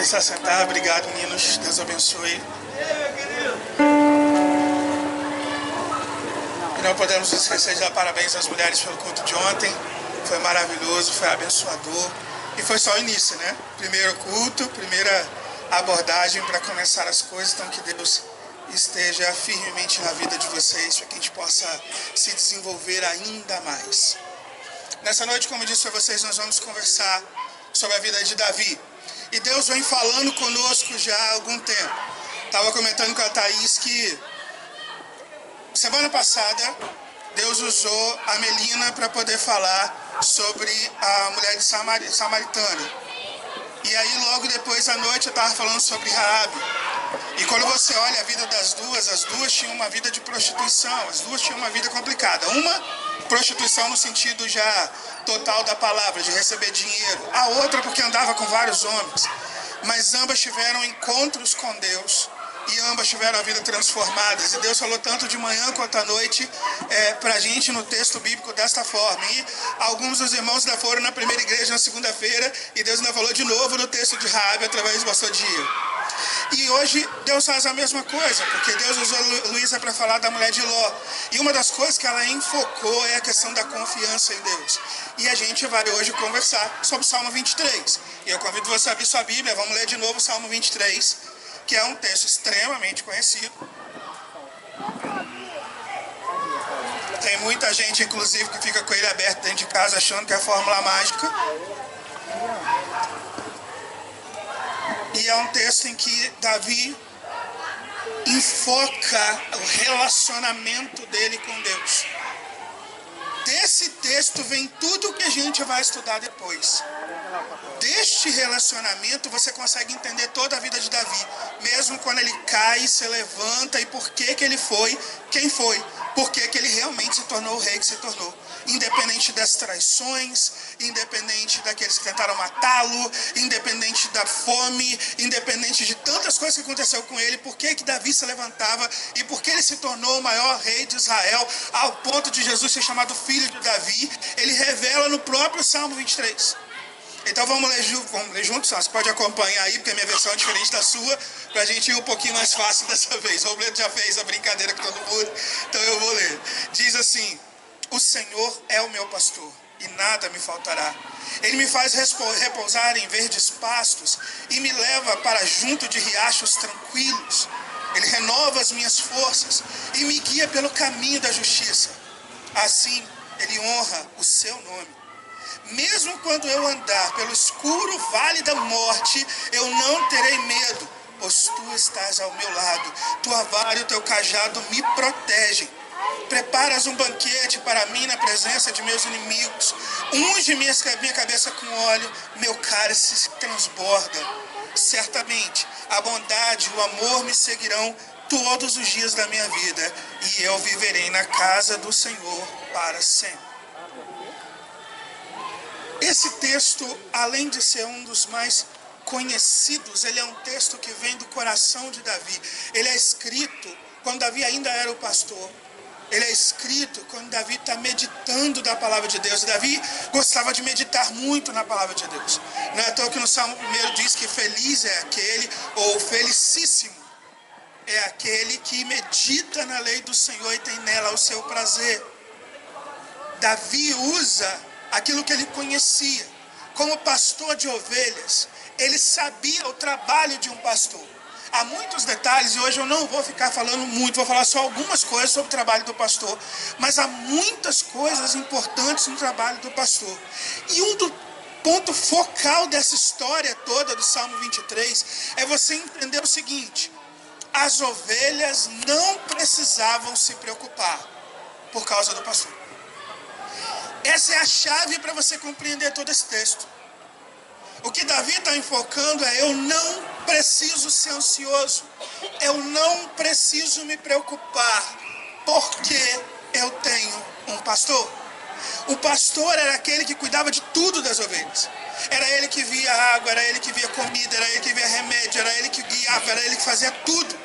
Podem se assentar. Obrigado, meninos. Deus abençoe. E não podemos esquecer de dar parabéns às mulheres pelo culto de ontem. Foi maravilhoso, foi abençoador. E foi só o início, né? Primeiro culto, primeira abordagem para começar as coisas. Então que Deus esteja firmemente na vida de vocês, para que a gente possa se desenvolver ainda mais. Nessa noite, como eu disse para vocês, nós vamos conversar sobre a vida de Davi. E Deus vem falando conosco já há algum tempo. Estava comentando com a Thaís que semana passada Deus usou a Melina para poder falar sobre a mulher de Samaritana. E aí logo depois à noite eu estava falando sobre Raabe. E quando você olha a vida das duas, as duas tinham uma vida de prostituição, as duas tinham uma vida complicada. Uma, prostituição no sentido já total da palavra, de receber dinheiro. A outra porque andava com vários homens. Mas ambas tiveram encontros com Deus e ambas tiveram a vida transformadas. E Deus falou tanto de manhã quanto à noite para a gente no texto bíblico desta forma. E alguns dos irmãos ainda foram na primeira igreja na segunda-feira e Deus ainda falou de novo no texto de Raabe através do pastor Diego. E hoje Deus faz a mesma coisa, porque Deus usou Luísa para falar da mulher de Ló. E uma das coisas que ela enfocou é a questão da confiança em Deus. E a gente vai hoje conversar sobre o Salmo 23. E eu convido você a abrir sua Bíblia, vamos ler de novo o Salmo 23, que é um texto extremamente conhecido. Tem muita gente, inclusive, que fica com ele aberto dentro de casa achando que é a fórmula mágica. E é um texto em que Davi enfoca o relacionamento dele com Deus. Desse texto vem tudo o que a gente vai estudar depois. Deste relacionamento você consegue entender toda a vida de Davi. Mesmo quando ele cai, se levanta e por que ele foi quem foi. Por que ele realmente se tornou o rei que se tornou. Independente das traições, independente daqueles que tentaram matá-lo, independente da fome, independente de tantas coisas que aconteceu com ele, por que Davi se levantava e por que ele se tornou o maior rei de Israel, ao ponto de Jesus ser chamado filho de Davi, ele revela no próprio Salmo 23. Então vamos ler juntos, você pode acompanhar aí, porque a minha versão é diferente da sua, para a gente ir um pouquinho mais fácil dessa vez. O Robledo já fez a brincadeira com todo mundo, então eu vou ler. Diz assim: o Senhor é o meu pastor, e nada me faltará. Ele me faz repousar em verdes pastos, e me leva para junto de riachos tranquilos. Ele renova as minhas forças, e me guia pelo caminho da justiça. Assim, ele honra o seu nome. Mesmo quando eu andar pelo escuro vale da morte, eu não terei medo, pois tu estás ao meu lado. Tua vara e o teu cajado me protegem. Preparas um banquete para mim na presença de meus inimigos. Unge minha cabeça com óleo, meu cálice transborda. Certamente a bondade e o amor me seguirão todos os dias da minha vida, e eu viverei na casa do Senhor para sempre. Esse texto, além de ser um dos mais conhecidos, ele é um texto que vem do coração de Davi. Ele é escrito quando Davi ainda era o pastor. Ele é escrito quando Davi está meditando da palavra de Deus. E Davi gostava de meditar muito na palavra de Deus. Não é à toa que no Salmo 1 diz que feliz é aquele, ou felicíssimo, é aquele que medita na lei do Senhor e tem nela o seu prazer. Davi usa aquilo que ele conhecia. Como pastor de ovelhas, ele sabia o trabalho de um pastor. Há muitos detalhes, e hoje eu não vou ficar falando muito, vou falar só algumas coisas sobre o trabalho do pastor. Mas há muitas coisas importantes no trabalho do pastor. E um do ponto focal dessa história toda do Salmo 23 é você entender o seguinte: as ovelhas não precisavam se preocupar por causa do pastor. Essa é a chave para você compreender todo esse texto. O que Davi está enfocando é: eu não preciso ser ansioso, eu não preciso me preocupar, porque eu tenho um pastor. O pastor era aquele que cuidava de tudo das ovelhas. Era ele que via água, era ele que via comida, era ele que via remédio, era ele que guiava, era ele que fazia tudo.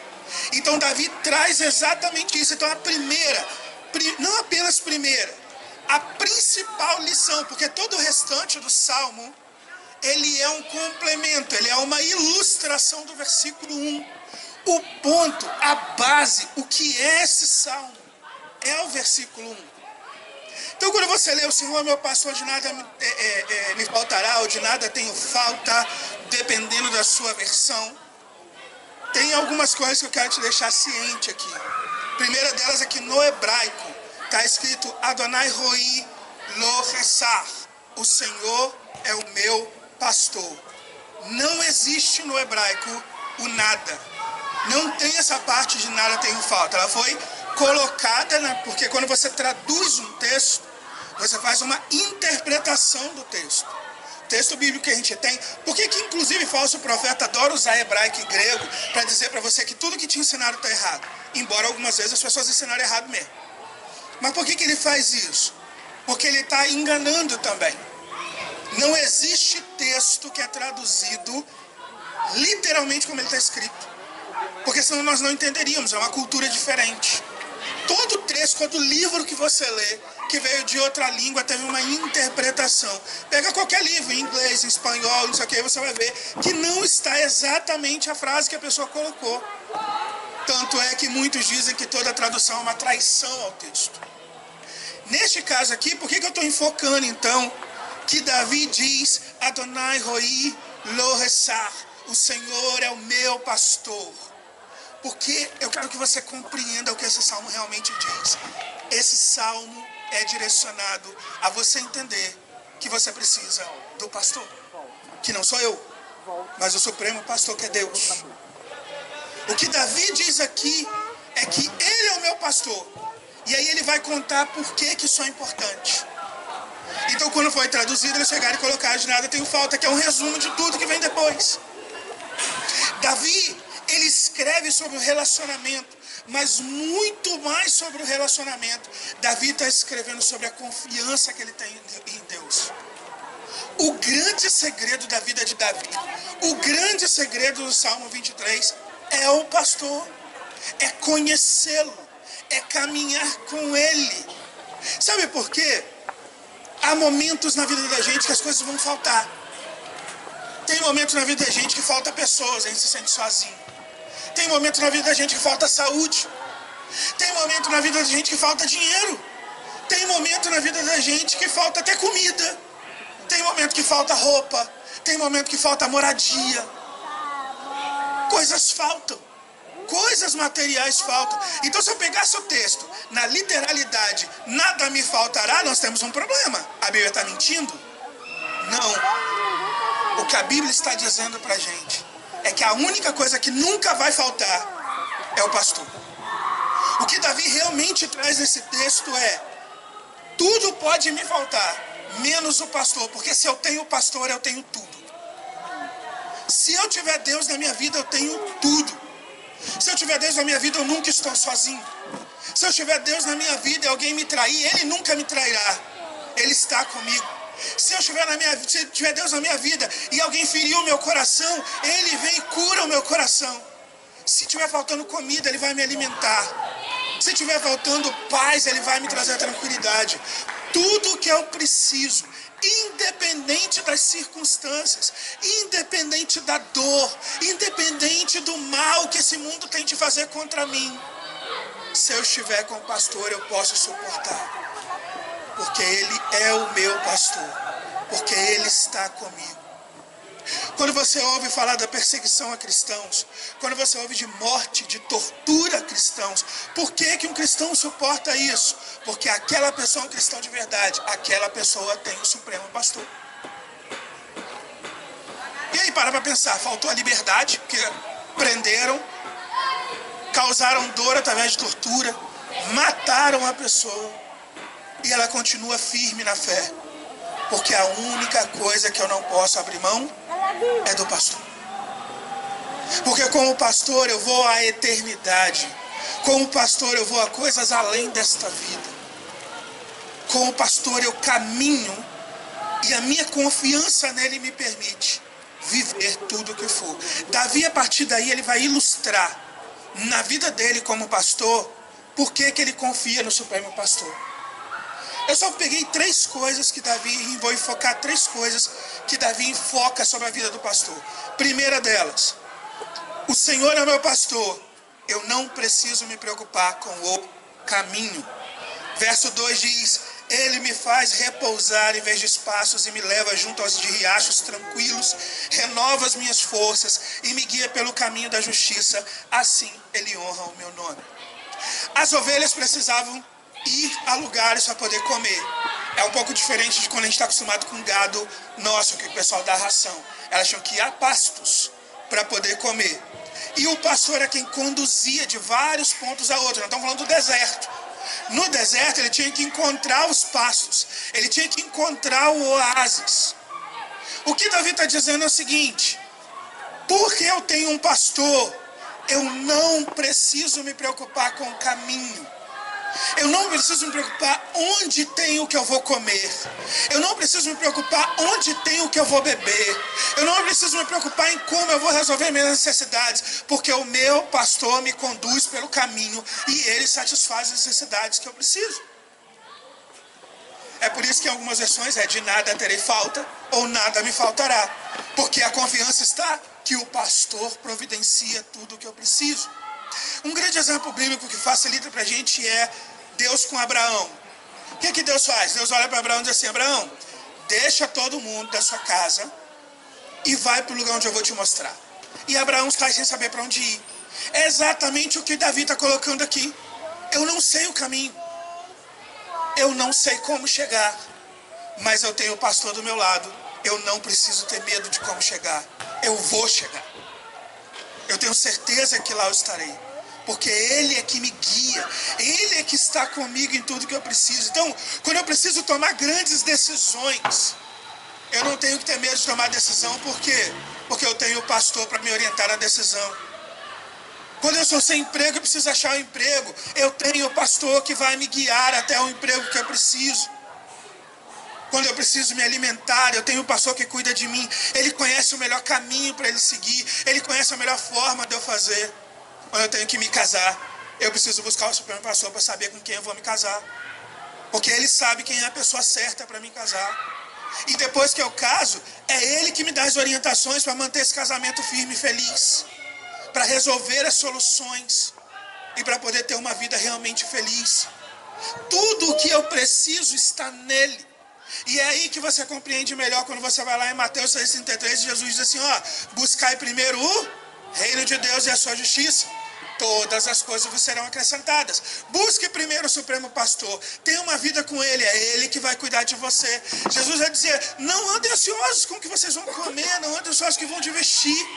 Então Davi traz exatamente isso. Então a primeira, não apenas primeira, a principal lição, porque todo o restante do Salmo ele é um complemento, ele é uma ilustração do versículo 1. O ponto, a base, o que é esse salmo? É o versículo 1. Então, quando você lê, o Senhor é meu pastor, de nada me faltará, ou de nada tenho falta, dependendo da sua versão, tem algumas coisas que eu quero te deixar ciente aqui. A primeira delas é que no hebraico está escrito Adonai Roi Lo Resar. O Senhor é o meu pastor. Não existe no hebraico o nada. Não tem essa parte de nada tenho falta. Ela foi colocada, porque quando você traduz um texto, você faz uma interpretação do texto. O texto bíblico que a gente tem, por que inclusive falso profeta adora usar hebraico e grego para dizer para você que tudo que te ensinaram está errado? Embora algumas vezes as pessoas ensinaram errado mesmo. Mas por que ele faz isso? Porque ele está enganando também. Não existe texto que é traduzido literalmente como ele está escrito. Porque senão nós não entenderíamos, é uma cultura diferente. Todo texto, todo livro que você lê, que veio de outra língua, teve uma interpretação. Pega qualquer livro, em inglês, em espanhol, não sei o que, você vai ver que não está exatamente a frase que a pessoa colocou. Tanto é que muitos dizem que toda tradução é uma traição ao texto. Neste caso aqui, por que eu estou enfocando então que Davi diz Adonai Roi Lo Resar, o Senhor é o meu pastor? Porque eu quero que você compreenda o que esse salmo realmente diz. Esse salmo é direcionado a você entender que você precisa do pastor. Que não sou eu, mas o supremo pastor que é Deus. O que Davi diz aqui é que ele é o meu pastor. E aí ele vai contar por que isso é importante. Então quando foi traduzido, eles chegaram e colocaram de nada tenho falta, que é um resumo de tudo que vem depois. Davi, ele escreve sobre o relacionamento, mas muito mais sobre o relacionamento. Davi está escrevendo sobre a confiança que ele tem em Deus. O grande segredo da vida de Davi, o grande segredo do Salmo 23 é o pastor, é conhecê-lo, é caminhar com ele. Sabe por quê? Há momentos na vida da gente que as coisas vão faltar. Tem momentos na vida da gente que falta pessoas, a gente se sente sozinho. Tem momentos na vida da gente que falta saúde. Tem momento na vida da gente que falta dinheiro. Tem momento na vida da gente que falta até comida. Tem momento que falta roupa. Tem momento que falta moradia. Coisas faltam. Coisas materiais faltam. Então, se eu pegasse o texto na literalidade, nada me faltará, nós temos um problema. A Bíblia está mentindo? Não. O que a Bíblia está dizendo para a gente é que a única coisa que nunca vai faltar é o pastor. O que Davi realmente traz nesse texto é: tudo pode me faltar, menos o pastor, porque se eu tenho o pastor, eu tenho tudo. Se eu tiver Deus na minha vida, eu tenho tudo. Se eu tiver Deus na minha vida, eu nunca estou sozinho. Se eu tiver Deus na minha vida e alguém me trair, Ele nunca me trairá. Ele está comigo. Se eu tiver Deus na minha vida e alguém feriu o meu coração, Ele vem e cura o meu coração. Se estiver faltando comida, Ele vai me alimentar. Se estiver faltando paz, Ele vai me trazer tranquilidade. Tudo que eu preciso, independente das circunstâncias, independente da dor, independente do mal que esse mundo tem de fazer contra mim, se eu estiver com o pastor, eu posso suportar. Porque Ele é o meu pastor. Porque Ele está comigo. Quando você ouve falar da perseguição a cristãos, quando você ouve de morte, de tortura a cristãos, por que um cristão suporta isso? Porque aquela pessoa é um cristão de verdade, aquela pessoa tem o supremo pastor. E aí para pensar, faltou a liberdade, porque prenderam, causaram dor através de tortura, mataram a pessoa, e ela continua firme na fé. Porque a única coisa que eu não posso abrir mão é do pastor. Porque com o pastor eu vou à eternidade. Com o pastor eu vou a coisas além desta vida. Com o pastor eu caminho e a minha confiança nele me permite viver tudo o que for. Davi, a partir daí, ele vai ilustrar na vida dele como pastor por que ele confia no Supremo Pastor. Eu só peguei 3 coisas que Davi, e vou enfocar 3 coisas que Davi enfoca sobre a vida do pastor. Primeira delas, o Senhor é meu pastor, eu não preciso me preocupar com o caminho. Verso 2 diz: Ele me faz repousar em vez de espaços e me leva junto aos de riachos tranquilos, renova as minhas forças e me guia pelo caminho da justiça, assim Ele honra o meu nome. As ovelhas precisavam ir a lugares para poder comer. É um pouco diferente de quando a gente está acostumado com gado nosso, que o pessoal dá ração. Elas tinham que ir a pastos para poder comer. E o pastor é quem conduzia de vários pontos a outros. Nós estamos falando do deserto. No deserto ele tinha que encontrar os pastos. Ele tinha que encontrar o oásis. O que Davi está dizendo é o seguinte: porque eu tenho um pastor, eu não preciso me preocupar com o caminho. Eu não preciso me preocupar onde tem o que eu vou comer. Eu não preciso me preocupar onde tem o que eu vou beber. Eu não preciso me preocupar em como eu vou resolver minhas necessidades, porque o meu pastor me conduz pelo caminho e ele satisfaz as necessidades que eu preciso. É por isso que em algumas versões é: de nada terei falta ou nada me faltará, porque a confiança está que o pastor providencia tudo o que eu preciso. Um grande exemplo bíblico que facilita para a gente é Deus com Abraão. O que Deus faz? Deus olha para Abraão e diz assim: Abraão, deixa todo mundo da sua casa e vai para o lugar onde eu vou te mostrar. E Abraão sai sem saber para onde ir. É exatamente o que Davi está colocando aqui. Eu não sei o caminho. Eu não sei como chegar. Mas eu tenho o pastor do meu lado. Eu não preciso ter medo de como chegar. Eu vou chegar. Eu tenho certeza que lá eu estarei, porque Ele é que me guia, Ele é que está comigo em tudo que eu preciso. Então, quando eu preciso tomar grandes decisões, eu não tenho que ter medo de tomar decisão. Por quê? Porque eu tenho o pastor para me orientar na decisão. Quando eu sou sem emprego e preciso achar um emprego, eu tenho o pastor que vai me guiar até o emprego que eu preciso. Quando eu preciso me alimentar, eu tenho um pastor que cuida de mim. Ele conhece o melhor caminho para ele seguir. Ele conhece a melhor forma de eu fazer. Quando eu tenho que me casar, eu preciso buscar o supremo pastor para saber com quem eu vou me casar. Porque ele sabe quem é a pessoa certa para me casar. E depois que eu caso, é ele que me dá as orientações para manter esse casamento firme e feliz. Para resolver as soluções. E para poder ter uma vida realmente feliz. Tudo o que eu preciso está nele. E é aí que você compreende melhor quando você vai lá em Mateus 6,33, Jesus diz assim: buscai primeiro o reino de Deus e a sua justiça, todas as coisas vos serão acrescentadas. Busque primeiro o supremo pastor, tenha uma vida com ele, é ele que vai cuidar de você. Jesus vai dizer: não andem ansiosos com o que vocês vão comer, não andem ansiosos com o que vão te vestir,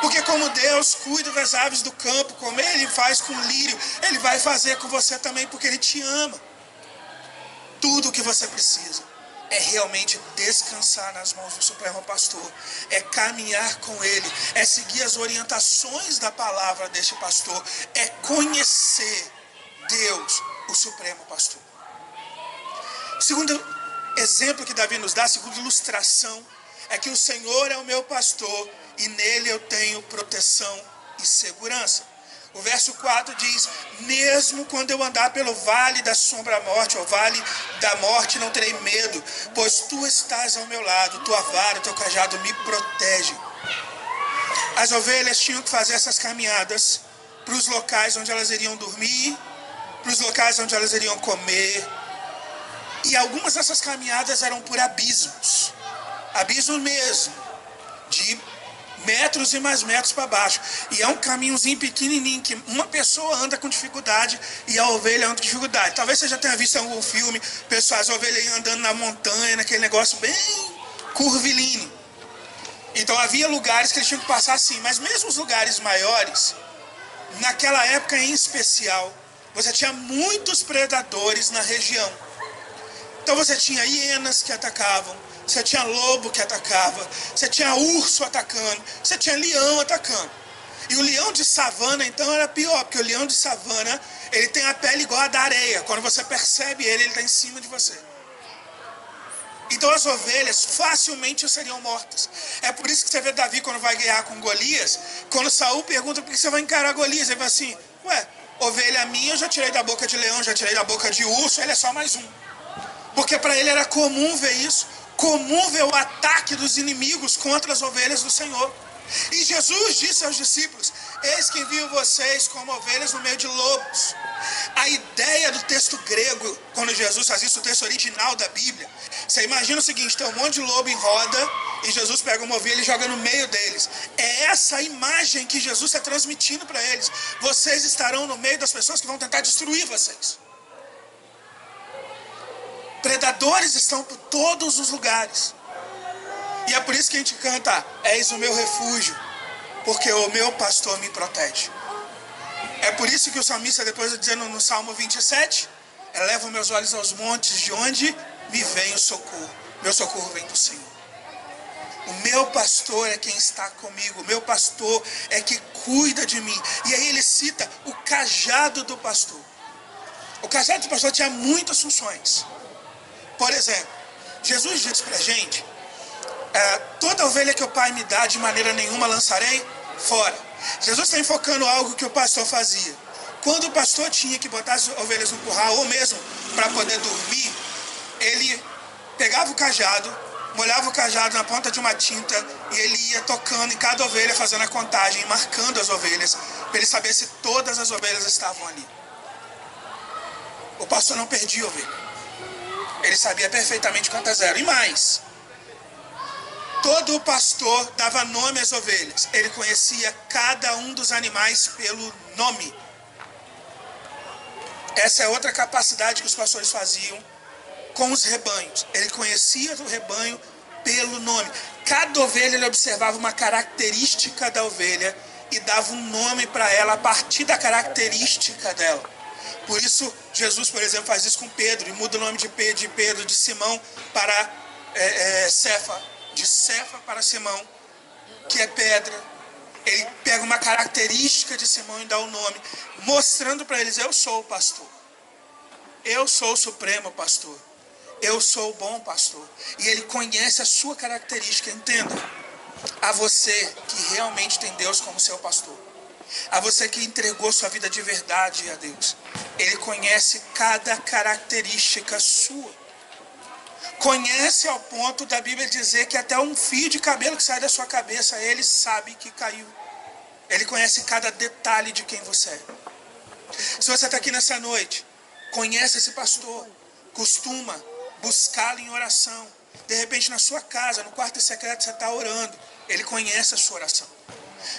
porque como Deus cuida das aves do campo, como ele faz com o lírio, ele vai fazer com você também, porque ele te ama. Tudo o que você precisa é realmente descansar nas mãos do Supremo Pastor, é caminhar com Ele, é seguir as orientações da palavra deste pastor, é conhecer Deus, o Supremo Pastor. Segundo exemplo que Davi nos dá, segunda ilustração, é que o Senhor é o meu pastor e nele eu tenho proteção e segurança. O verso 4 diz: mesmo quando eu andar pelo vale da sombra da morte, ou vale da morte, não terei medo, pois tu estás ao meu lado, tua vara, teu cajado me protegem. As ovelhas tinham que fazer essas caminhadas para os locais onde elas iriam dormir, para os locais onde elas iriam comer. E algumas dessas caminhadas eram por abismos, abismo mesmo, de metros e mais metros para baixo. E é um caminhozinho pequenininho que uma pessoa anda com dificuldade e a ovelha anda com dificuldade. Talvez você já tenha visto em algum filme, pessoal, as ovelhas andando na montanha, naquele negócio bem curvilíneo. Então havia lugares que eles tinham que passar assim. Mas mesmo os lugares maiores, naquela época em especial, você tinha muitos predadores na região. Então você tinha hienas que atacavam, você tinha lobo que atacava, você tinha urso atacando, você tinha leão atacando. E o leão de savana então era pior, porque o leão de savana, ele tem a pele igual a da areia. Quando você percebe ele está em cima de você. Então as ovelhas facilmente seriam mortas. É por isso que você vê Davi quando vai guerrear com Golias, quando Saul pergunta por que você vai encarar Golias, ele fala assim: ovelha minha eu já tirei da boca de leão, já tirei da boca de urso, ele é só mais um. Porque para ele era comum ver isso. comum ver o ataque dos inimigos contra as ovelhas do Senhor. E Jesus disse aos discípulos: eis que envio vocês como ovelhas no meio de lobos. A ideia do texto grego, quando Jesus faz isso, o texto original da Bíblia, você imagina o seguinte: tem um monte de lobo em roda, e Jesus pega uma ovelha e joga no meio deles. É essa a imagem que Jesus está transmitindo para eles. Vocês estarão no meio das pessoas que vão tentar destruir vocês. Predadores estão por todos os lugares. E é por isso que a gente canta: és o meu refúgio, porque o meu pastor me protege. É por isso que o salmista, depois dizendo no Salmo 27, eleva meus olhos aos montes, de onde me vem o socorro. Meu socorro vem do Senhor. O meu pastor é quem está comigo. O meu pastor é que cuida de mim. E aí ele cita o cajado do pastor. O cajado do pastor tinha muitas funções. Por exemplo, Jesus disse para a gente: toda ovelha que o Pai me dá, de maneira nenhuma lançarei fora. Jesus está enfocando algo que o pastor fazia. Quando o pastor tinha que botar as ovelhas no curral, ou mesmo para poder dormir, ele pegava o cajado, molhava o cajado na ponta de uma tinta, e ele ia tocando em cada ovelha, fazendo a contagem, marcando as ovelhas, para ele saber se todas as ovelhas estavam ali. O pastor não perdia a ovelha. Ele sabia perfeitamente quantas eram. E mais, todo pastor dava nome às ovelhas. Ele conhecia cada um dos animais pelo nome. Essa é outra capacidade que os pastores faziam com os rebanhos. Ele conhecia o rebanho pelo nome. Cada ovelha ele observava uma característica da ovelha e dava um nome para ela a partir da característica dela. Por isso, Jesus, por exemplo, faz isso com Pedro e muda o nome de Pedro, de Simão para Cefa. De Cefa para Simão, que é pedra. Ele pega uma característica de Simão e dá o nome, mostrando para eles: eu sou o pastor. Eu sou o supremo pastor. Eu sou o bom pastor. E ele conhece a sua característica. Entenda, a você que realmente tem Deus como seu pastor, a você que entregou sua vida de verdade a Deus, ele conhece cada característica sua. Conhece ao ponto da Bíblia dizer que até um fio de cabelo que sai da sua cabeça, ele sabe que caiu. Ele conhece cada detalhe de quem você é. Se você está aqui nessa noite, conhece esse pastor, costuma buscá-lo em oração. De repente na sua casa, no quarto secreto, você está orando. Ele conhece a sua oração.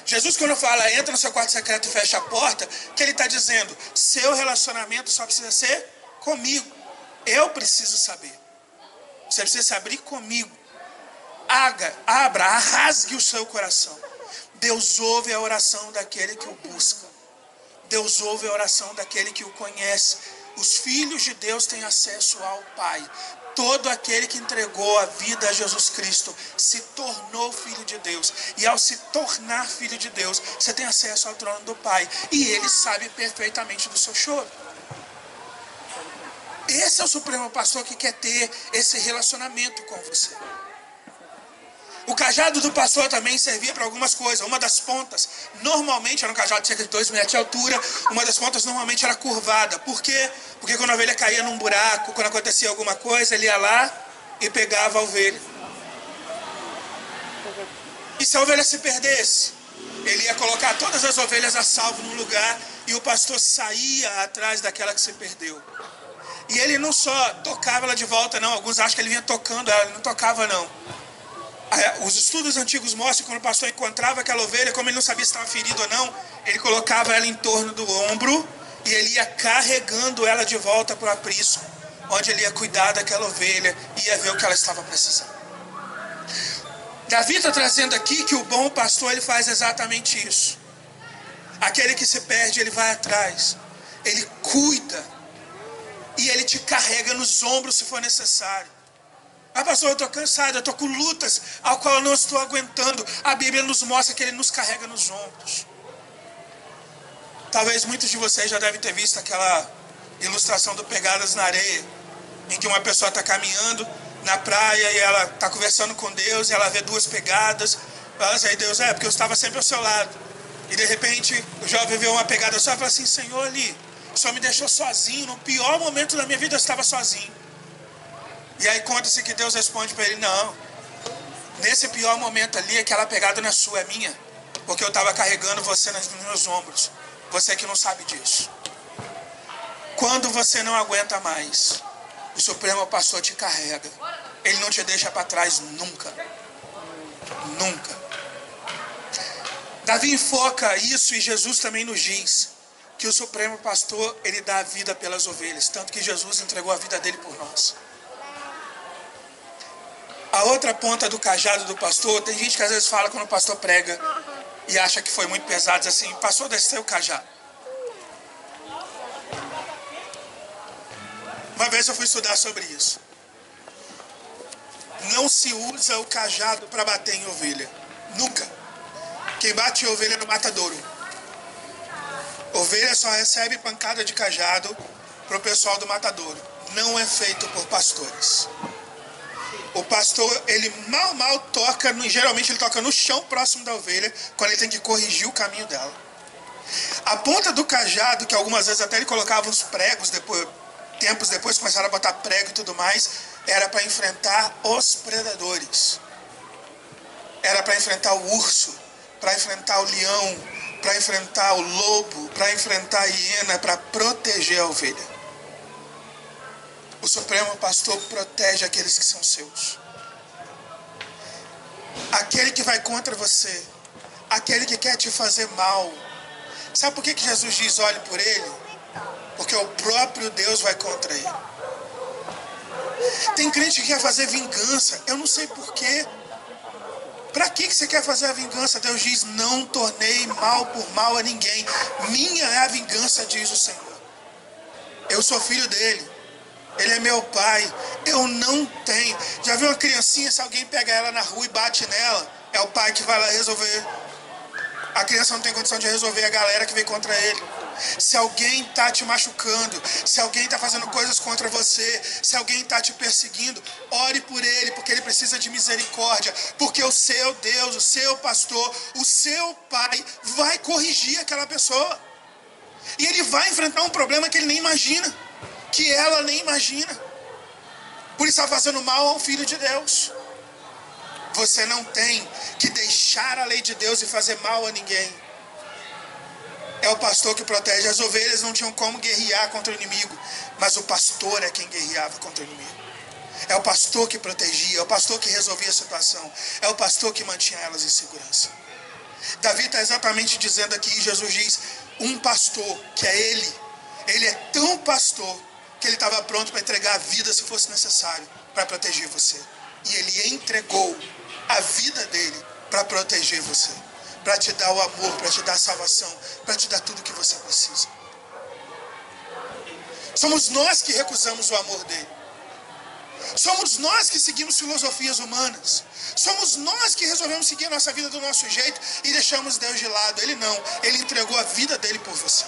Jesus, quando fala entra no seu quarto secreto e fecha a porta, que ele está dizendo: seu relacionamento só precisa ser comigo. Eu preciso saber. Você precisa se abrir comigo. Abra, rasgue o seu coração. Deus ouve a oração daquele que o busca. Deus ouve a oração daquele que o conhece. Os filhos de Deus têm acesso ao Pai. Todo aquele que entregou a vida a Jesus Cristo se tornou filho de Deus. E ao se tornar filho de Deus, você tem acesso ao trono do Pai. E Ele sabe perfeitamente do seu choro. Esse é o supremo pastor que quer ter esse relacionamento com você. O cajado do pastor também servia para algumas coisas. Uma das pontas, normalmente era um cajado de cerca de 2 metros de altura. Uma das pontas normalmente era curvada. Por quê? Porque quando a ovelha caía num buraco, quando acontecia alguma coisa, ele ia lá e pegava a ovelha. E se a ovelha se perdesse, ele ia colocar todas as ovelhas a salvo num lugar, e o pastor saía atrás daquela que se perdeu. E ele não só tocava ela de volta, não. Alguns acham que ele vinha tocando ela, ele não tocava, não. Os estudos antigos mostram que quando o pastor encontrava aquela ovelha, como ele não sabia se estava ferida ou não, ele colocava ela em torno do ombro e ele ia carregando ela de volta para o aprisco, onde ele ia cuidar daquela ovelha e ia ver o que ela estava precisando. Davi está trazendo aqui que o bom pastor ele faz exatamente isso. Aquele que se perde, ele vai atrás, ele cuida. E ele te carrega nos ombros se for necessário. Pastor, eu estou cansado, eu estou com lutas ao qual eu não estou aguentando. A Bíblia nos mostra que ele nos carrega nos ombros. Talvez muitos de vocês já devem ter visto aquela ilustração do Pegadas na Areia, em que uma pessoa está caminhando na praia e ela está conversando com Deus e ela vê 2 pegadas. Fala assim, Deus, porque eu estava sempre ao seu lado. E de repente o jovem vê uma pegada só e fala assim: Senhor, ali, o Senhor me deixou sozinho, no pior momento da minha vida eu estava sozinho. E aí conta-se que Deus responde para ele: não, nesse pior momento ali, aquela pegada não é sua, é minha, porque eu estava carregando você nos meus ombros. Você que não sabe disso. Quando você não aguenta mais, o Supremo Pastor te carrega. Ele não te deixa para trás nunca. Nunca. Davi enfoca isso, e Jesus também nos diz que o Supremo Pastor, ele dá a vida pelas ovelhas. Tanto que Jesus entregou a vida dele por nós. A outra ponta do cajado do pastor, tem gente que às vezes fala quando o pastor prega e acha que foi muito pesado, diz assim: pastor, desceu o cajado. Uma vez eu fui estudar sobre isso. Não se usa o cajado para bater em ovelha. Nunca. Quem bate em ovelha é no matadouro. Ovelha só recebe pancada de cajado para o pessoal do matadouro. Não é feito por pastores. O pastor, ele mal toca, geralmente ele toca no chão próximo da ovelha, quando ele tem que corrigir o caminho dela. A ponta do cajado, que algumas vezes até ele colocava uns pregos, tempos depois começaram a botar prego e tudo mais, era para enfrentar os predadores. Era para enfrentar o urso, para enfrentar o leão, para enfrentar o lobo, para enfrentar a hiena, para proteger a ovelha. O Supremo Pastor protege aqueles que são seus. Aquele que vai contra você, aquele que quer te fazer mal. Sabe por que Jesus diz: olhe por ele? Porque o próprio Deus vai contra ele. Tem crente que quer fazer vingança. Eu não sei porquê. Para que você quer fazer a vingança? Deus diz: não tornei mal por mal a ninguém. Minha é a vingança, diz o Senhor. Eu sou filho dele. Ele é meu pai. Eu não tenho. Já viu uma criancinha, se alguém pega ela na rua e bate nela, é o pai que vai lá resolver. A criança não tem condição de resolver, a galera que vem contra ele. Se alguém está te machucando, se alguém está fazendo coisas contra você, se alguém está te perseguindo, ore por ele, porque ele precisa de misericórdia. Porque o seu Deus, o seu pastor, o seu pai vai corrigir aquela pessoa. E ele vai enfrentar um problema que ele nem imagina, que ela nem imagina. Por isso está fazendo mal ao Filho de Deus. Você não tem que deixar a lei de Deus e fazer mal a ninguém. É o pastor que protege. As ovelhas não tinham como guerrear contra o inimigo, mas o pastor é quem guerreava contra o inimigo. É o pastor que protegia, é o pastor que resolvia a situação, é o pastor que mantinha elas em segurança. Davi está exatamente dizendo aqui, Jesus diz, um pastor, que é ele é tão pastor que ele estava pronto para entregar a vida se fosse necessário para proteger você. E ele entregou a vida dele para proteger você, para te dar o amor, para te dar a salvação, para te dar tudo que você precisa. Somos nós que recusamos o amor dele. Somos nós que seguimos filosofias humanas. Somos nós que resolvemos seguir a nossa vida do nosso jeito e deixamos Deus de lado. Ele não, ele entregou a vida dele por você.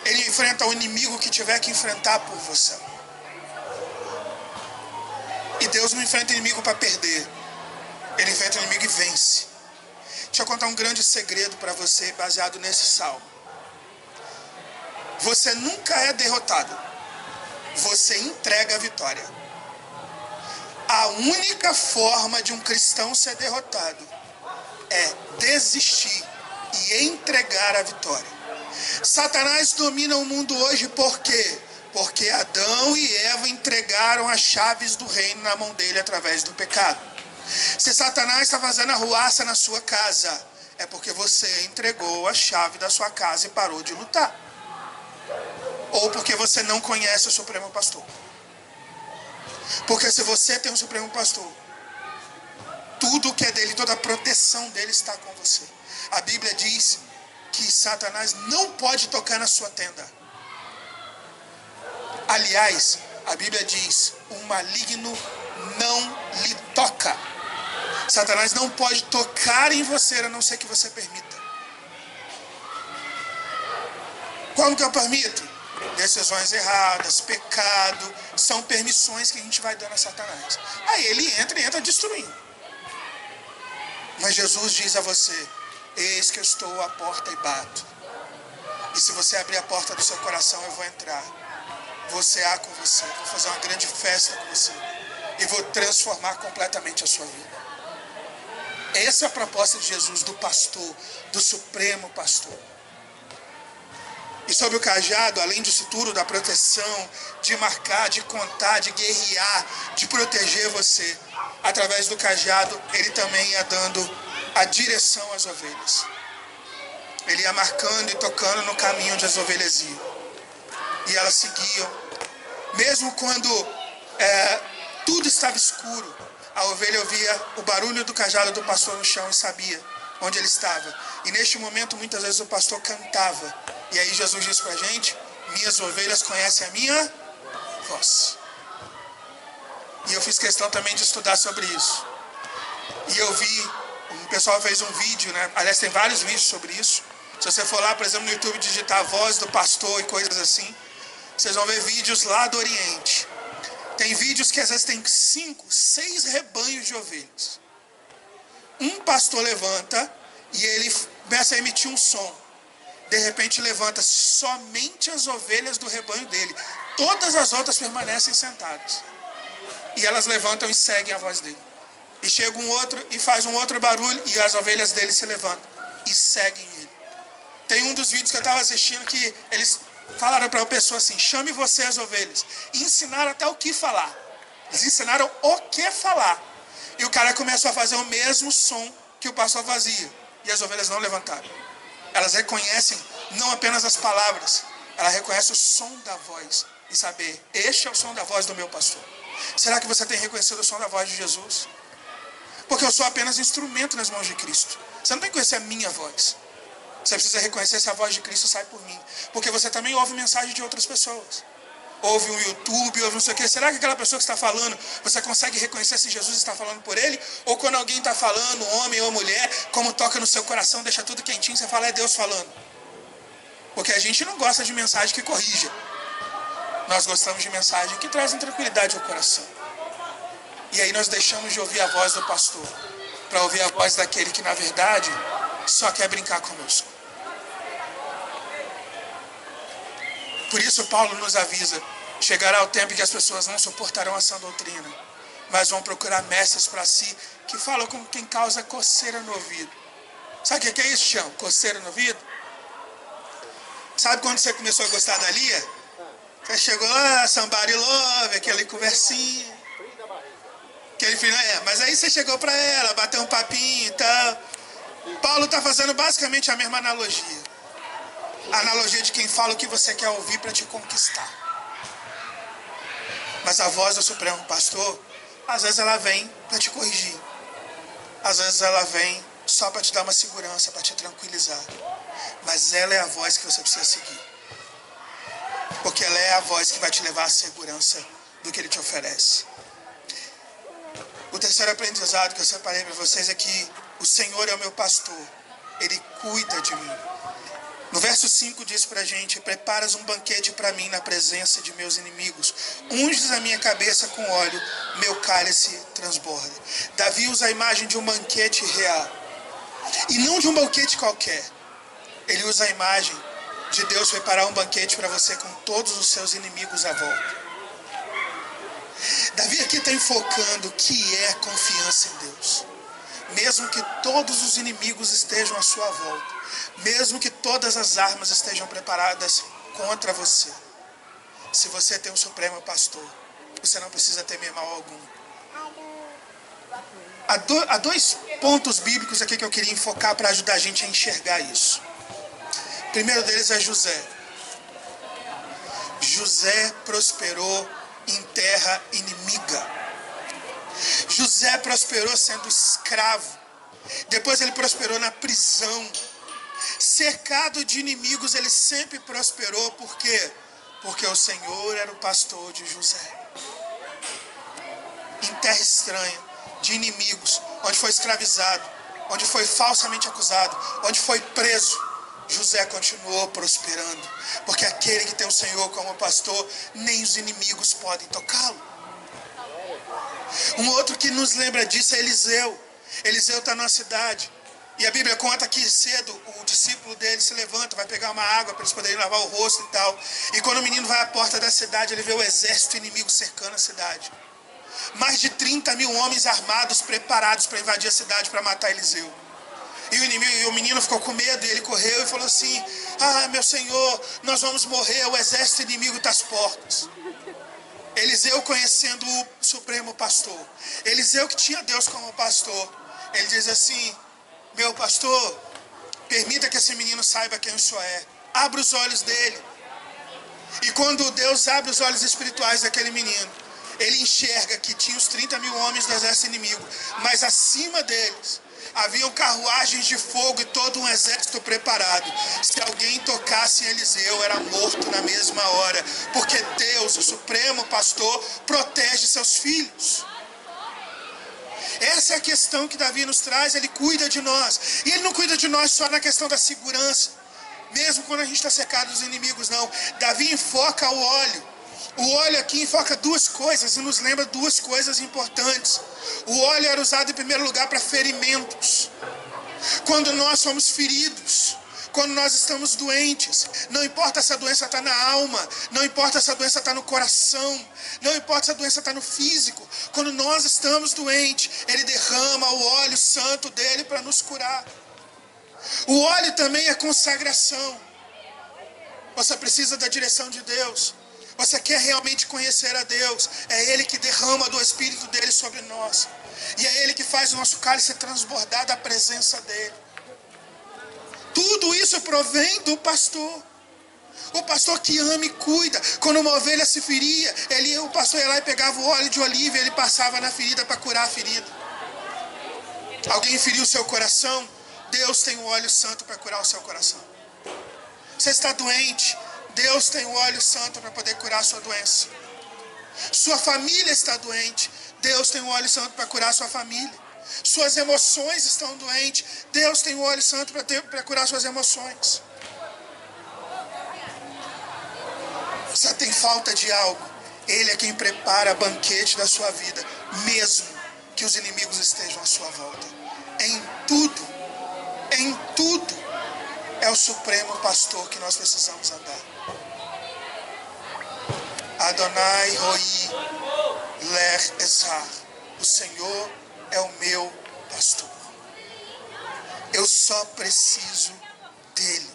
Ele enfrenta o inimigo que tiver que enfrentar por você. E Deus não enfrenta o inimigo para perder. Ele enfrenta o inimigo e vence. Deixa eu contar um grande segredo para você, baseado nesse salmo. Você nunca é derrotado. Você entrega a vitória. A única forma de um cristão ser derrotado é desistir e entregar a vitória. Satanás domina o mundo hoje por quê? Porque Adão e Eva entregaram as chaves do reino na mão dele através do pecado. Se Satanás está fazendo arruaça na sua casa, é porque você entregou a chave da sua casa e parou de lutar. Ou porque você não conhece o Supremo Pastor. Porque se você tem um Supremo Pastor, tudo que é dele, toda a proteção dele está com você. A Bíblia diz que Satanás não pode tocar na sua tenda. Aliás, a Bíblia diz, o maligno não lhe toca. Satanás não pode tocar em você, a não ser que você permita. Como que eu permito? Decisões erradas, pecado, são permissões que a gente vai dando a Satanás. Aí ele entra destruindo. Mas Jesus diz a você, eis que eu estou à porta e bato. E se você abrir a porta do seu coração, eu vou entrar. vou cear com você, vou fazer uma grande festa com você e vou transformar completamente a sua vida. Essa é a proposta de Jesus, do pastor, do supremo pastor. E sobre o cajado, além disso tudo, da proteção, de marcar, de contar, de guerrear, de proteger você, através do cajado, ele também ia dando a direção às ovelhas. Ele ia marcando e tocando no caminho onde as ovelhas iam. E elas seguiam. Mesmo quando tudo estava escuro, a ovelha ouvia o barulho do cajado do pastor no chão e sabia onde ele estava. E neste momento, muitas vezes, o pastor cantava. E aí Jesus disse para a gente: minhas ovelhas conhecem a minha voz. E eu fiz questão também de estudar sobre isso. E eu vi, o pessoal fez um vídeo, né? Aliás, tem vários vídeos sobre isso. Se você for lá, por exemplo, no YouTube, digitar a voz do pastor e coisas assim, vocês vão ver vídeos lá do Oriente. Tem vídeos que às vezes tem 5, 6 rebanhos de ovelhas. Um pastor levanta e ele começa a emitir um som. De repente levanta somente as ovelhas do rebanho dele. Todas as outras permanecem sentadas. E elas levantam e seguem a voz dele. E chega um outro e faz um outro barulho e as ovelhas dele se levantam e seguem ele. Tem um dos vídeos que eu estava assistindo que eles falaram para a pessoa assim: chame você as ovelhas. E ensinaram até o que falar. Eles ensinaram o que falar. E o cara começou a fazer o mesmo som que o pastor fazia. E as ovelhas não levantaram. Elas reconhecem não apenas as palavras, ela reconhece o som da voz e saber: este é o som da voz do meu pastor. Será que você tem reconhecido o som da voz de Jesus? Porque eu sou apenas instrumento nas mãos de Cristo. Você não tem que conhecer a minha voz. Você precisa reconhecer se a voz de Cristo sai por mim. Porque você também ouve mensagem de outras pessoas. Ouve um YouTube, ouve não sei o quê. Será que aquela pessoa que está falando, você consegue reconhecer se Jesus está falando por ele? Ou quando alguém está falando, homem ou mulher, como toca no seu coração, deixa tudo quentinho, você fala: é Deus falando. Porque a gente não gosta de mensagem que corrija. Nós gostamos de mensagem que trazem tranquilidade ao coração. E aí nós deixamos de ouvir a voz do pastor para ouvir a voz daquele que, na verdade, só quer brincar conosco. Por isso Paulo nos avisa: chegará o tempo em que as pessoas não suportarão a sã doutrina, mas vão procurar mestres para si, que falam com quem causa coceira no ouvido. Sabe o que é isso, Chão? Coceira no ouvido? Sabe quando você começou a gostar da Lia? Você chegou lá, somebody love, aquela conversinha. Aquele final, mas aí você chegou para ela, bateu um papinho e tal. Paulo está fazendo basicamente a mesma analogia. A analogia de quem fala o que você quer ouvir para te conquistar. Mas a voz do Supremo Pastor, às vezes ela vem para te corrigir. Às vezes ela vem só para te dar uma segurança, para te tranquilizar. Mas ela é a voz que você precisa seguir. Porque ela é a voz que vai te levar à segurança do que ele te oferece. O terceiro aprendizado que eu separei para vocês é que o Senhor é o meu pastor. Ele cuida de mim. No verso 5 diz pra gente: preparas um banquete para mim na presença de meus inimigos. Unges a minha cabeça com óleo, meu cálice transborda. Davi usa a imagem de um banquete real. E não de um banquete qualquer. Ele usa a imagem de Deus preparar um banquete para você com todos os seus inimigos à volta. Davi aqui está enfocando o que é confiança em Deus. Mesmo que todos os inimigos estejam à sua volta, mesmo que todas as armas estejam preparadas contra você, se você tem um Supremo Pastor, você não precisa temer mal algum. Há dois pontos bíblicos aqui que eu queria enfocar para ajudar a gente a enxergar isso. O primeiro deles é José. José prosperou em terra inimiga. José prosperou sendo escravo. Depois ele prosperou na prisão. Cercado de inimigos, ele sempre prosperou. Por quê? Porque o Senhor era o pastor de José. Em terra estranha, de inimigos, onde foi escravizado, onde foi falsamente acusado, onde foi preso, José continuou prosperando. Porque aquele que tem o Senhor como pastor, nem os inimigos podem tocá-lo. Um outro que nos lembra disso é Eliseu. Eliseu está numa cidade E a Bíblia conta que cedo o discípulo dele se levanta, vai pegar uma água para eles poderem lavar o rosto e tal. E quando o menino vai à porta da cidade, ele vê o exército inimigo cercando a cidade. Mais de 30 mil homens armados, preparados para invadir a cidade, para matar Eliseu. E o menino ficou com medo, e ele correu e falou assim: ah, meu senhor, nós vamos morrer, o exército inimigo está às portas. Eliseu, conhecendo o supremo pastor, Eliseu que tinha Deus como pastor, ele diz assim: meu pastor, permita que esse menino saiba quem o senhor é. Abra os olhos dele. E quando Deus abre os olhos espirituais daquele menino, ele enxerga que tinha os 30 mil homens do exército inimigo, mas acima deles haviam carruagens de fogo e todo um exército preparado. Se alguém tocasse em Eliseu, era morto na mesma hora, porque Deus, o supremo pastor, protege seus filhos. Essa é a questão que Davi nos traz. Ele cuida de nós. E ele não cuida de nós só na questão da segurança, mesmo quando a gente está cercado dos inimigos, não. Davi enfoca o óleo. O óleo aqui enfoca duas coisas e nos lembra duas coisas importantes. O óleo era usado em primeiro lugar para ferimentos. Quando nós somos feridos, quando nós estamos doentes, não importa se a doença está na alma, não importa se a doença está no coração, não importa se a doença está no físico, quando nós estamos doentes, ele derrama o óleo santo dele para nos curar. O óleo também é consagração. Você precisa da direção de Deus. Você quer realmente conhecer a Deus, é Ele que derrama do Espírito dele sobre nós. E é Ele que faz o nosso cálice transbordar da presença dele. Tudo isso provém do pastor. O pastor que ama e cuida. Quando uma ovelha se feria, o pastor ia lá e pegava o óleo de oliva e ele passava na ferida para curar a ferida. Alguém feriu o seu coração? Deus tem o óleo santo para curar o seu coração. Você está doente? Deus tem o óleo santo para poder curar a sua doença. Sua família está doente. Deus tem o óleo santo para curar a sua família. Suas emoções estão doentes. Deus tem o óleo santo para curar suas emoções. Você tem falta de algo? Ele é quem prepara banquete da sua vida, mesmo que os inimigos estejam à sua volta. Em tudo, é o supremo pastor que nós precisamos andar. Adonai Roi Ler Ezar. O Senhor é o meu pastor. Eu só preciso dele.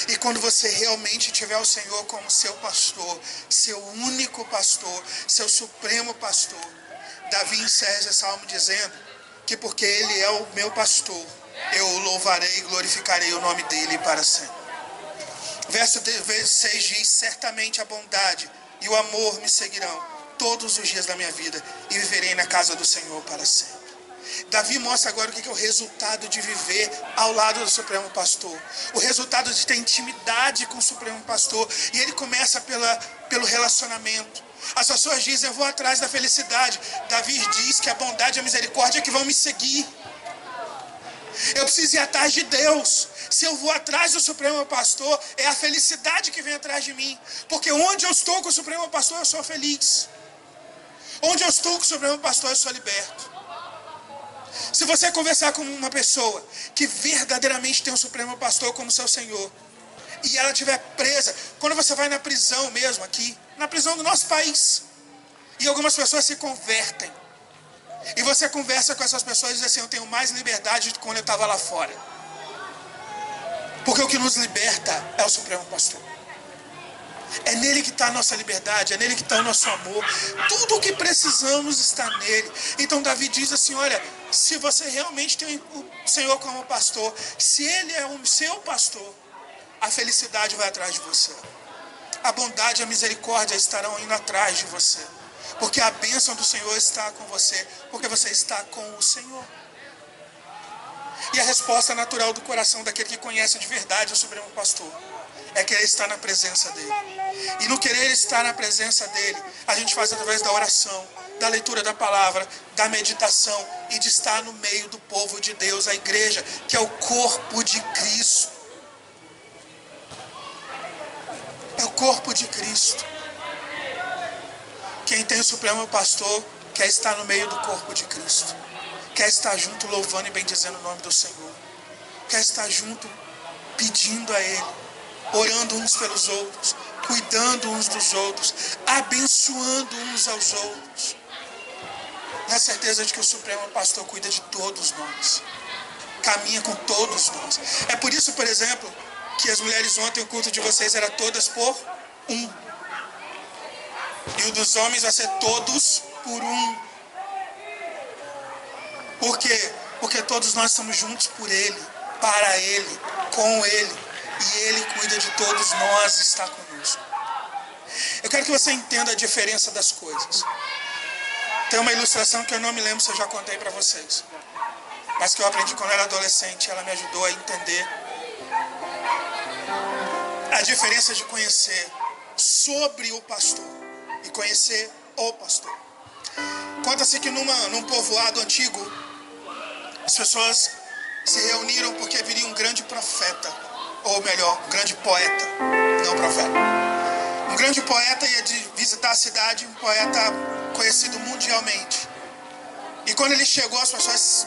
E quando você realmente tiver o Senhor como seu pastor, seu único pastor, seu supremo pastor, Davi encerra esse salmo dizendo que porque ele é o meu pastor, eu o louvarei e glorificarei o nome dele para sempre. Verso 6 diz: certamente a bondade e o amor me seguirão todos os dias da minha vida e viverei na casa do Senhor para sempre. Davi mostra agora o que é o resultado de viver ao lado do Supremo Pastor. O resultado de ter intimidade com o Supremo Pastor. E ele começa pelo relacionamento. As pessoas dizem: eu vou atrás da felicidade. Davi diz que a bondade e a misericórdia é que vão me seguir. Eu preciso ir atrás de Deus. Se eu vou atrás do Supremo Pastor, é a felicidade que vem atrás de mim. Porque onde eu estou com o Supremo Pastor, eu sou feliz. Onde eu estou com o Supremo Pastor, eu sou liberto. Se você conversar com uma pessoa que verdadeiramente tem o Supremo Pastor como seu Senhor, e ela estiver presa, quando você vai na prisão mesmo aqui, na prisão do nosso país, e algumas pessoas se convertem, e você conversa com essas pessoas e diz assim: eu tenho mais liberdade do que quando eu estava lá fora. Porque o que nos liberta é o Supremo Pastor. É nele que está a nossa liberdade, é nele que está o nosso amor. Tudo o que precisamos está nele. Então Davi diz assim: olha, se você realmente tem o Senhor como pastor, se ele é o seu pastor, a felicidade vai atrás de você. A bondade e a misericórdia estarão indo atrás de você. Porque a bênção do Senhor está com você, porque você está com o Senhor. E a resposta natural do coração daquele que conhece de verdade o Supremo Pastor é querer estar na presença dele. E no querer estar na presença dele, a gente faz através da oração, da leitura da palavra, da meditação e de estar no meio do povo de Deus, a igreja, que é o corpo de Cristo. É o corpo de Cristo. Quem tem o Supremo Pastor quer estar no meio do corpo de Cristo. quer estar junto louvando e bendizendo o nome do Senhor, quer estar junto pedindo a Ele, orando uns pelos outros, cuidando uns dos outros, abençoando uns aos outros, na certeza de que o Supremo Pastor cuida de todos nós, caminha com todos nós. É por isso, por exemplo, que as mulheres ontem, o culto de vocês era todas por um, e o dos homens vai ser todos por um. Por quê? Porque todos nós estamos juntos por Ele, para Ele, com Ele, e Ele cuida de todos nós, está conosco. Eu quero que você entenda a diferença das coisas. Tem uma ilustração que eu não me lembro se eu já contei para vocês, mas que eu aprendi quando eu era adolescente. Ela me ajudou a entender a diferença de conhecer sobre o pastor e conhecer o pastor. Conta-se que num povoado antigo, as pessoas se reuniram porque viria um grande profeta, ou melhor, um grande poeta, não profeta. Um grande poeta ia visitar a cidade, um poeta conhecido mundialmente. E quando ele chegou, as pessoas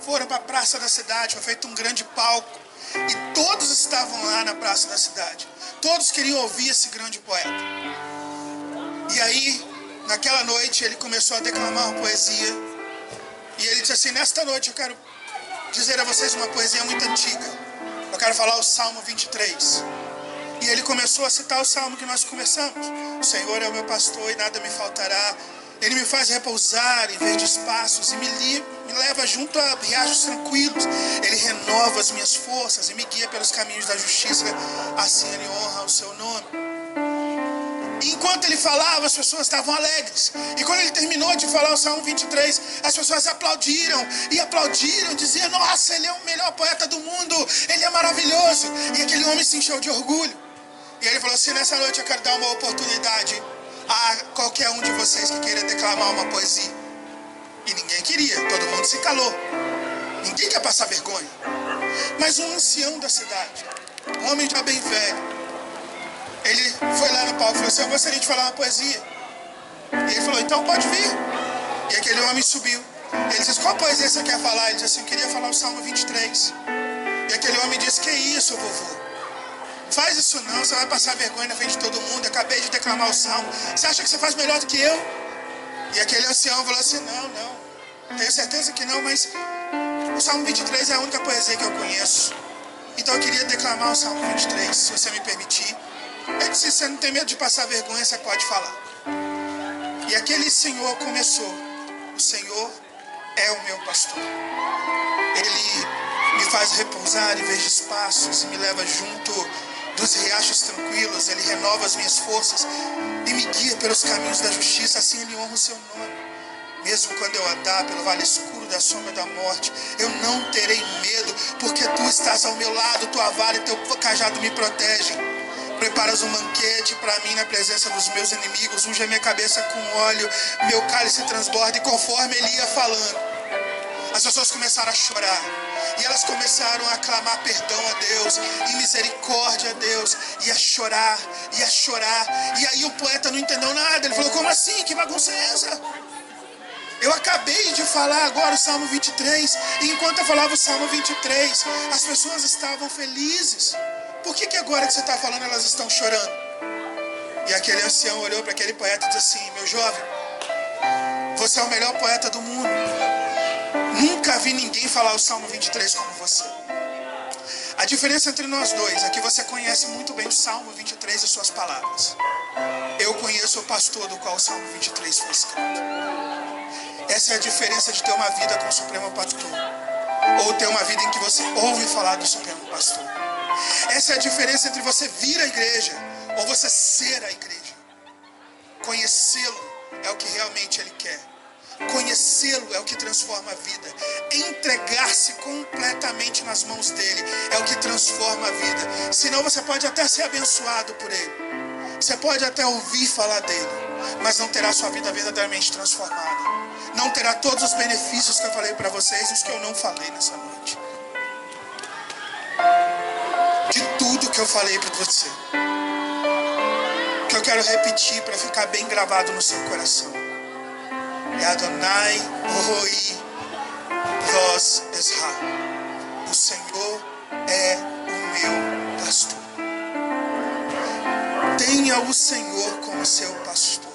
foram para a praça da cidade, foi feito um grande palco, e todos estavam lá na praça da cidade. Todos queriam ouvir esse grande poeta. E aí, naquela noite, ele começou a declamar uma poesia. E ele disse assim: nesta noite eu quero dizer a vocês uma poesia muito antiga. Eu quero falar o Salmo 23. E ele começou a citar o Salmo que nós conversamos. O Senhor é o meu pastor e nada me faltará. Ele me faz repousar em verdes pastos e me leva junto a riachos tranquilos. Ele renova as minhas forças e me guia pelos caminhos da justiça. Assim ele honra o seu nome. Enquanto ele falava, as pessoas estavam alegres. E quando ele terminou de falar o Salmo 23, as pessoas aplaudiram. E aplaudiram, diziam: nossa, ele é o melhor poeta do mundo, ele é maravilhoso. E aquele homem se encheu de orgulho. E ele falou assim: nessa noite eu quero dar uma oportunidade a qualquer um de vocês que queira declamar uma poesia. E ninguém queria, todo mundo se calou. Ninguém quer passar vergonha. Mas um ancião da cidade, um homem já bem velho, ele foi lá no palco e falou assim: eu gostaria de falar uma poesia. E ele falou: então pode vir. E aquele homem subiu. Ele disse: qual poesia você quer falar? Ele disse assim: eu queria falar o Salmo 23. E aquele homem disse: que isso, vovô? Faz isso não, você vai passar vergonha na frente de todo mundo. Eu acabei de declamar o Salmo. Você acha que você faz melhor do que eu? E aquele ancião falou assim: não, tenho certeza que não, mas o Salmo 23 é a única poesia que eu conheço. Então eu queria declamar o Salmo 23, se você me permitir. Ele disse: se você não tem medo de passar vergonha, você pode falar. E aquele senhor começou: o Senhor é o meu pastor. Ele me faz repousar em verdes pastos e me leva junto dos riachos tranquilos. Ele renova as minhas forças e me guia pelos caminhos da justiça. Assim ele honra o seu nome. Mesmo quando eu andar pelo vale escuro da sombra da morte, eu não terei medo, porque tu estás ao meu lado, tua vara e teu cajado me protegem. Preparas um banquete para mim na presença dos meus inimigos. Unge a minha cabeça com óleo, meu cálice transborda. E conforme ele ia falando, as pessoas começaram a chorar. E elas começaram a clamar perdão a Deus e misericórdia a Deus. E a chorar, e a chorar. E aí o poeta não entendeu nada. Ele falou: como assim? Que bagunça é essa? Eu acabei de falar agora o Salmo 23. E enquanto eu falava o Salmo 23, as pessoas estavam felizes. Por que agora que você está falando elas estão chorando? E aquele ancião olhou para aquele poeta e disse assim: meu jovem, você é o melhor poeta do mundo. Nunca vi ninguém falar o Salmo 23 como você. A diferença entre nós dois é que você conhece muito bem o Salmo 23 e suas palavras. Eu conheço o pastor do qual o Salmo 23 foi escrito. Essa é a diferença de ter uma vida com o Supremo Pastor, ou ter uma vida em que você ouve falar do Supremo Pastor. Essa é a diferença entre você vir à igreja ou você ser a igreja. Conhecê-lo é o que realmente ele quer. Conhecê-lo é o que transforma a vida. Entregar-se completamente nas mãos dele é o que transforma a vida. Senão você pode até ser abençoado por ele, você pode até ouvir falar dele, mas não terá sua vida verdadeiramente transformada. Não terá todos os benefícios que eu falei para vocês, os que eu não falei nessa noite. De tudo que eu falei para você, que eu quero repetir para ficar bem gravado no seu coração: é Adonai Roi Tenha o Senhor como seu pastor.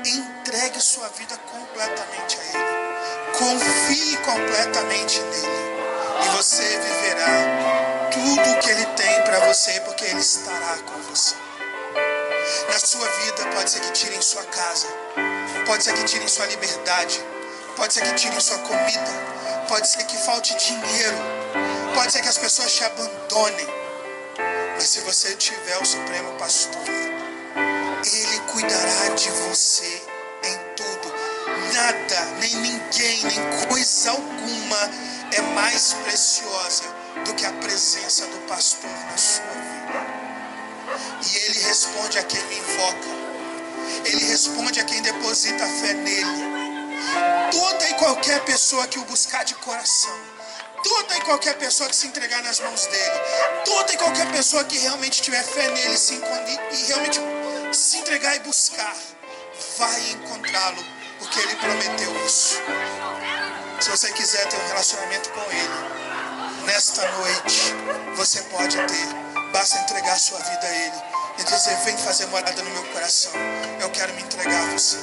Entregue sua vida completamente a Ele. Confie completamente nele. E você viverá tudo o que Ele tem para você, porque Ele estará com você. Na sua vida pode ser que tirem sua casa, pode ser que tirem sua liberdade, pode ser que tirem sua comida, pode ser que falte dinheiro, pode ser que as pessoas te abandonem. Mas se você tiver o Supremo Pastor, Ele cuidará de você em tudo. Nada, nem ninguém, nem coisa alguma é mais preciosa do que a presença do pastor na sua vida. E Ele responde a quem o invoca. Ele responde a quem deposita a fé nele. Toda e qualquer pessoa que o buscar de coração, toda e qualquer pessoa que se entregar nas mãos dele, toda e qualquer pessoa que realmente tiver fé nele e realmente se entregar e buscar, vai encontrá-lo, porque ele prometeu isso. Se você quiser ter um relacionamento com ele, nesta noite você pode ter. Basta entregar sua vida a ele e dizer: vem fazer morada no meu coração, eu quero me entregar a você.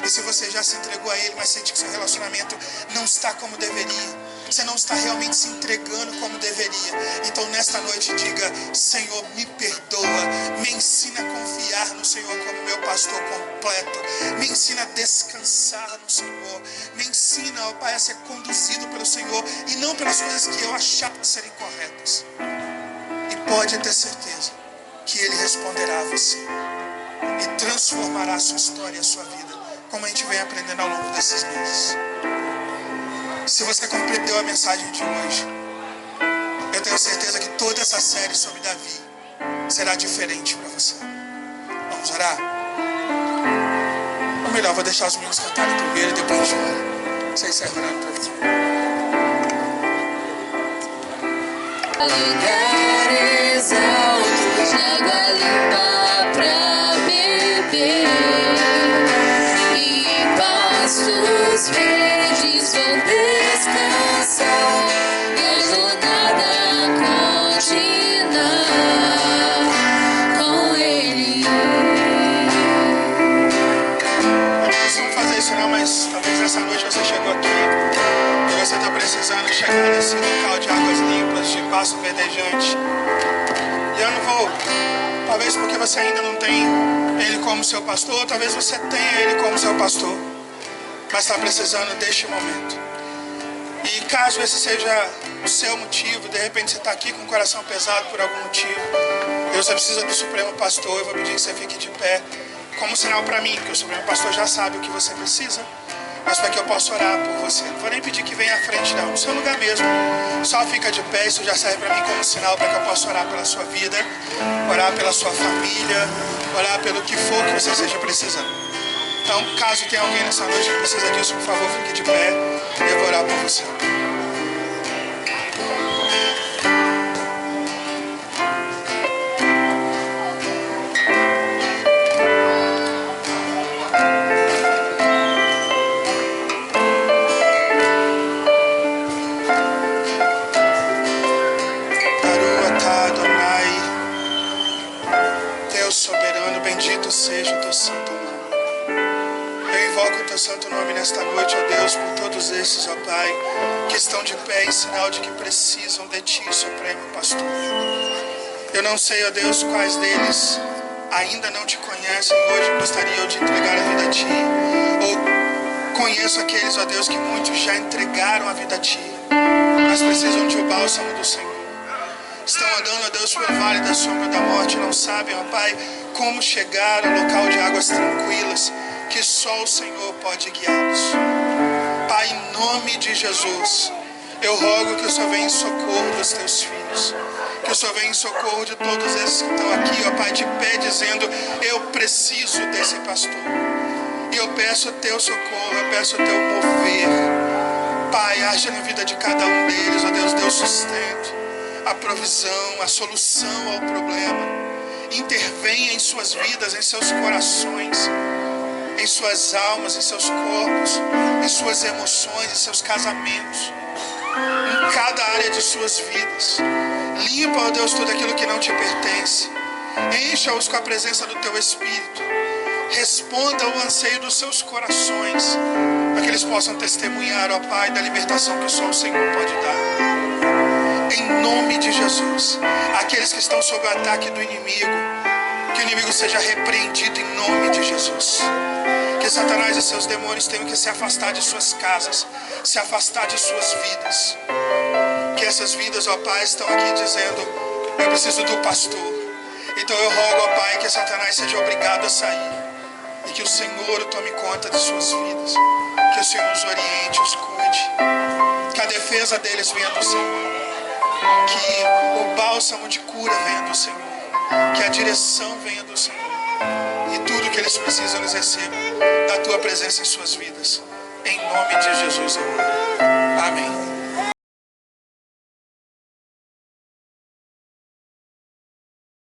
E se você já se entregou a ele, mas sente que seu relacionamento não está como deveria, você não está realmente se entregando como deveria, então nesta noite diga: Senhor, me perdoa, me ensina a confiar no Senhor como meu pastor completo, me ensina a descansar no Senhor, me ensina, ó Pai, a ser conduzido pelo Senhor e não pelas coisas que eu achava serem corretas. E pode ter certeza que Ele responderá a você e transformará a sua história e a sua vida, como a gente vem aprendendo ao longo desses meses. Se você compreendeu a mensagem de hoje, eu tenho certeza que toda essa série sobre Davi será diferente para você. Vamos orar? Ou melhor, vou deixar os meninos cantarem primeiro e depois a gente ora. Vocês saem orando para mim. Lugares altos de água limpa pra beber, e pastos verdes vão descansar, e a jornada continuar com Ele. Eu não costumo fazer isso não, mas talvez essa noite você chegou aqui e você está precisando chegar nesse local de águas limpas, de passo verdejante. E eu não vou, talvez porque você ainda não tem Ele como seu pastor, talvez você tenha Ele como seu pastor, mas está precisando deste momento. E caso esse seja o seu motivo, de repente você está aqui com o coração pesado por algum motivo, e você precisa do Supremo Pastor, eu vou pedir que você fique de pé como sinal para mim, porque o Supremo Pastor já sabe o que você precisa, mas para que eu possa orar por você. Não vou nem pedir que venha à frente não, no seu lugar mesmo, só fica de pé. Isso já serve para mim como sinal para que eu possa orar pela sua vida, orar pela sua família, orar pelo que for que você esteja precisando. Então, caso tenha alguém nessa noite que precisa disso, por favor, fique de pé e eu vou orar por você. Bendito seja o teu santo nome. Eu invoco o teu santo nome nesta noite, ó Deus, por todos esses, ó Pai, que estão de pé em sinal de que precisam de ti, Supremo Pastor. Eu não sei, ó Deus, quais deles ainda não te conhecem. Hoje gostariam de entregar a vida a ti. Ou conheço aqueles, ó Deus, que muitos já entregaram a vida a ti, mas precisam de o bálsamo do Senhor. Estão andando, ó Deus, pelo vale da sombra da morte, não sabem, ó Pai, como chegar ao local de águas tranquilas, que só o Senhor pode guiá-los. Pai, em nome de Jesus, eu rogo que o Senhor venha em socorro dos teus filhos, que o Senhor venha em socorro de todos esses que estão aqui, ó Pai, de pé, dizendo: eu preciso desse pastor, e eu peço o teu socorro, eu peço o teu mover. Pai, age na vida de cada um deles, ó Deus, dê o sustento, a provisão, a solução ao problema. Intervenha em suas vidas, em seus corações, em suas almas, em seus corpos, em suas emoções, em seus casamentos, em cada área de suas vidas. Limpa, ó Deus, tudo aquilo que não te pertence. Encha-os com a presença do Teu Espírito. Responda ao anseio dos seus corações, para que eles possam testemunhar, ó Pai, da libertação que só o Senhor pode dar. Em nome de Jesus, aqueles que estão sob o ataque do inimigo, que o inimigo seja repreendido em nome de Jesus. Que Satanás e seus demônios tenham que se afastar de suas casas, se afastar de suas vidas. Que essas vidas, ó Pai, estão aqui dizendo: eu preciso do pastor. Então eu rogo, ó Pai, que Satanás seja obrigado a sair. E que o Senhor tome conta de suas vidas. Que o Senhor os oriente, os cuide. Que a defesa deles venha do Senhor. Que o bálsamo de cura venha do Senhor. Que a direção venha do Senhor. E tudo que eles precisam eles recebam da Tua presença em suas vidas. Em nome de Jesus eu oro. Amém.